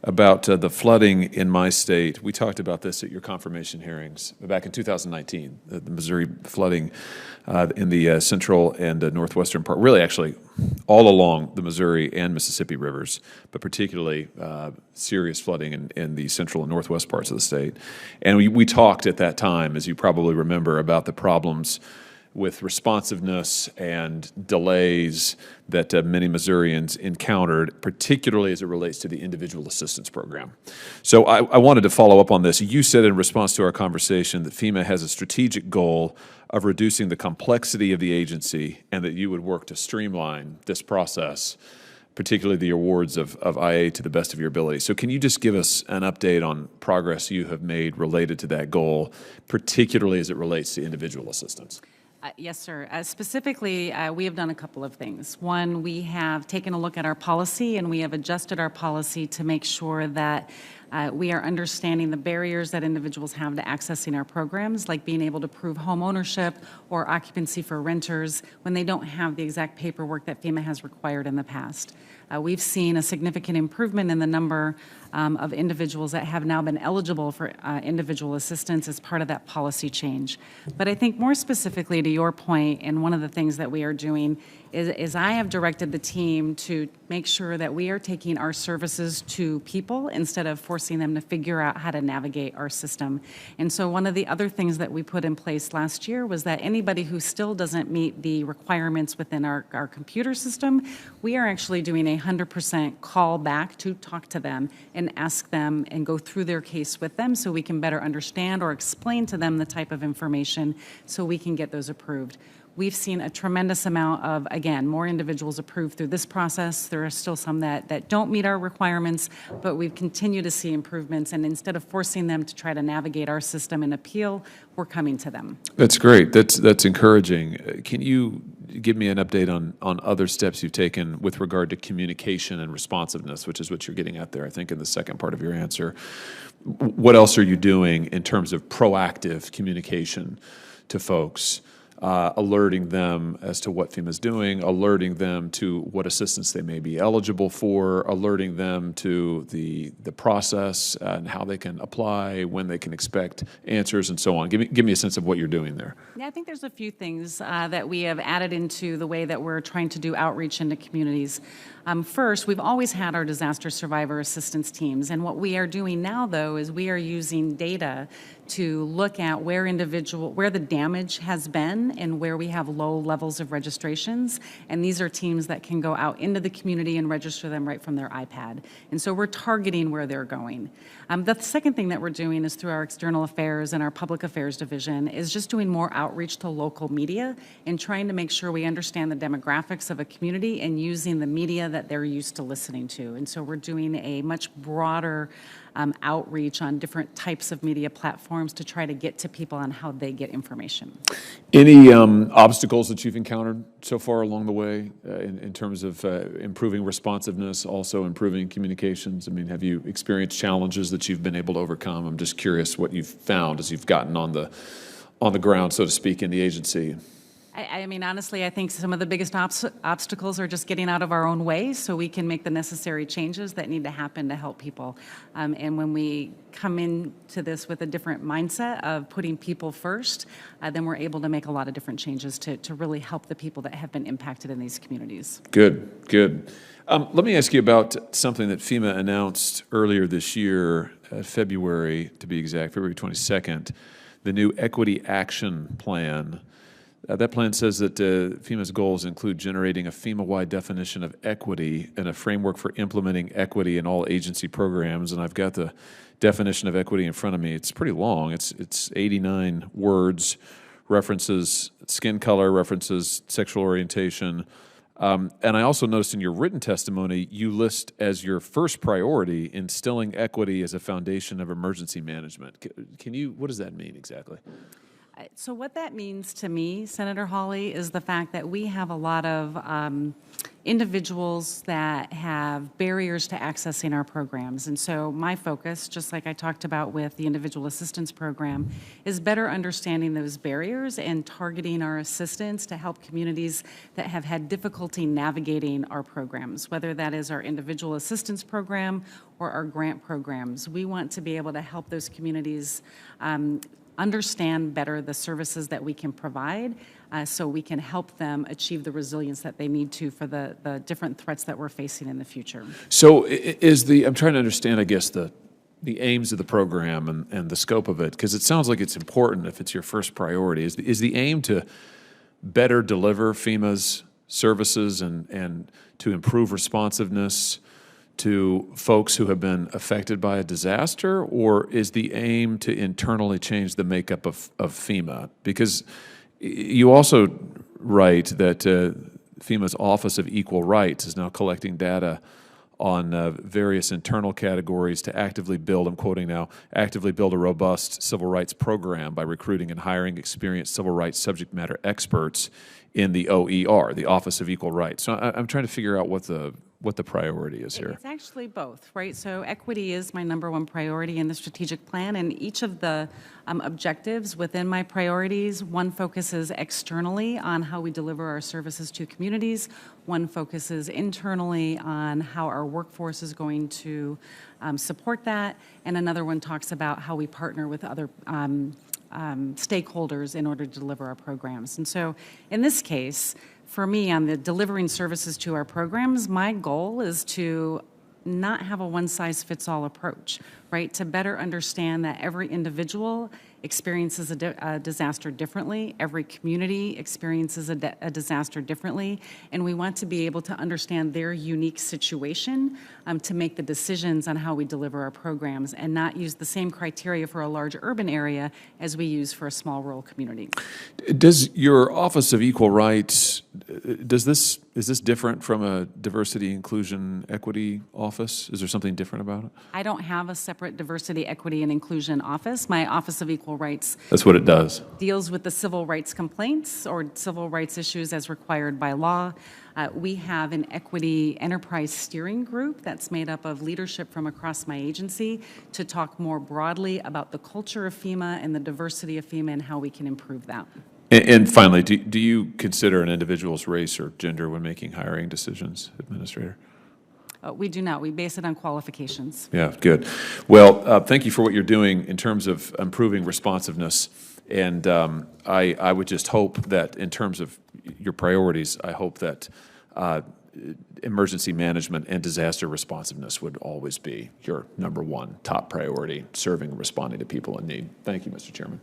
about the flooding in my state. We talked about this at your confirmation hearings back in 2019, the Missouri flooding in the central and northwestern part, really actually all along the Missouri and Mississippi rivers, but particularly serious flooding in the central and northwest parts of the state. And we talked at that time, as you probably remember, about the problems with responsiveness and delays that many Missourians encountered, particularly as it relates to the individual assistance program. So I wanted to follow up on this. You said in response to our conversation that FEMA has a strategic goal of reducing the complexity of the agency and that you would work to streamline this process, particularly the awards of IA to the best of your ability. So can you just give us an update on progress you have made related to that goal, particularly as it relates to individual assistance? Yes, sir. Specifically, we have done a couple of things. One, we have taken a look at our policy and we have adjusted our policy to make sure that we are understanding the barriers that individuals have to accessing our programs, like being able to prove home ownership or occupancy for renters when they don't have the exact paperwork that FEMA has required in the past. We've seen a significant improvement in the number of individuals that have now been eligible for individual assistance as part of that policy change. But I think more specifically to your point, and one of the things that we are doing is I have directed the team to make sure that we are taking our services to people instead of forcing them to figure out how to navigate our system. And so one of the other things that we put in place last year was that anybody who still doesn't meet the requirements within our computer system, we are actually doing a 100% call back to talk to them and ask them and go through their case with them so we can better understand or explain to them the type of information so we can get those approved. We've seen a tremendous amount of, again, more individuals approved through this process. There are still some that don't meet our requirements, but we've continued to see improvements. And instead of forcing them to try to navigate our system and appeal, we're coming to them. That's great. That's encouraging. Can you give me an update on other steps you've taken with regard to communication and responsiveness, which is what you're getting at there, I think, in the second part of your answer? What else are you doing in terms of proactive communication to folks? Alerting them as to what FEMA's doing, alerting them to what assistance they may be eligible for, alerting them to the process and how they can apply, when they can expect answers, and so on. Give me a sense of what you're doing there. Yeah, I think there's a few things that we have added into the way that we're trying to do outreach into communities. First, we've always had our disaster survivor assistance teams, and what we are doing now, though, is we are using data to look at where the damage has been and where we have low levels of registrations, and these are teams that can go out into the community and register them right from their iPad. And so we're targeting where they're going. The second thing that we're doing is through our external affairs and our public affairs division is just doing more outreach to local media and trying to make sure we understand the demographics of a community and using the media that they're used to listening to. And so we're doing a much broader outreach on different types of media platforms to try to get to people on how they get information. Any obstacles that you've encountered so far along the way in terms of improving responsiveness, also improving communications? I mean, have you experienced challenges that you've been able to overcome? I'm just curious what you've found as you've gotten on the ground, so to speak, in the agency. I mean, honestly, I think some of the biggest obstacles are just getting out of our own way so we can make the necessary changes that need to happen to help people. And when we come into this with a different mindset of putting people first, then we're able to make a lot of different changes to really help the people that have been impacted in these communities. Good. Let me ask you about something that FEMA announced earlier this year, February, to be exact, February 22nd, the new Equity Action Plan. That plan says that FEMA's goals include generating a FEMA-wide definition of equity and a framework for implementing equity in all agency programs. And I've got the definition of equity in front of me. It's pretty long. It's 89 words, references skin color, references sexual orientation. And I also noticed in your written testimony, you list as your first priority instilling equity as a foundation of emergency management. What does that mean exactly? So what that means to me, Senator Hawley, is the fact that we have a lot of individuals that have barriers to accessing our programs. And so my focus, just like I talked about with the individual assistance program, is better understanding those barriers and targeting our assistance to help communities that have had difficulty navigating our programs, whether that is our individual assistance program or our grant programs. We want to be able to help those communities understand better the services that we can provide, so we can help them achieve the resilience that they need to for the different threats that we're facing in the future. So I'm trying to understand, I guess, the aims of the program and the scope of it, because it sounds like it's important if it's your first priority. Is the aim to better deliver FEMA's services and to improve responsiveness to folks who have been affected by a disaster, or is the aim to internally change the makeup of FEMA? Because you also write that FEMA's Office of Equal Rights is now collecting data on various internal categories to actively build, I'm quoting now, actively build a robust civil rights program by recruiting and hiring experienced civil rights subject matter experts in the OER, the Office of Equal Rights. So I'm trying to figure out what the priority is here. It's actually both, right? So equity is my #1 priority in the strategic plan, and each of the objectives within my priorities, one focuses externally on how we deliver our services to communities, one focuses internally on how our workforce is going to support that, and another one talks about how we partner with other stakeholders in order to deliver our programs. And so in this case, for me, on the delivering services to our programs, my goal is to not have a one-size-fits-all approach, right? To better understand that every individual experiences a disaster differently, every community experiences a disaster differently, and we want to be able to understand their unique situation to make the decisions on how we deliver our programs and not use the same criteria for a large urban area as we use for a small rural community. Does your Office of Equal Rights, is this different from a diversity, inclusion, equity office? Is there something different about it? I don't have a separate diversity, equity, and inclusion office. My Office of Equal Rights That's what it does. deals with the civil rights complaints or civil rights issues as required by law. We have an equity enterprise steering group that's made up of leadership from across my agency to talk more broadly about the culture of FEMA and the diversity of FEMA and how we can improve that. And finally, do you consider an individual's race or gender when making hiring decisions, Administrator? We do not. We base it on qualifications. Yeah, good. Well, thank you for what you're doing in terms of improving responsiveness. And I would just hope that in terms of your priorities, I hope that emergency management and disaster responsiveness would always be your #1 top priority, serving and responding to people in need. Thank you, Mr. Chairman.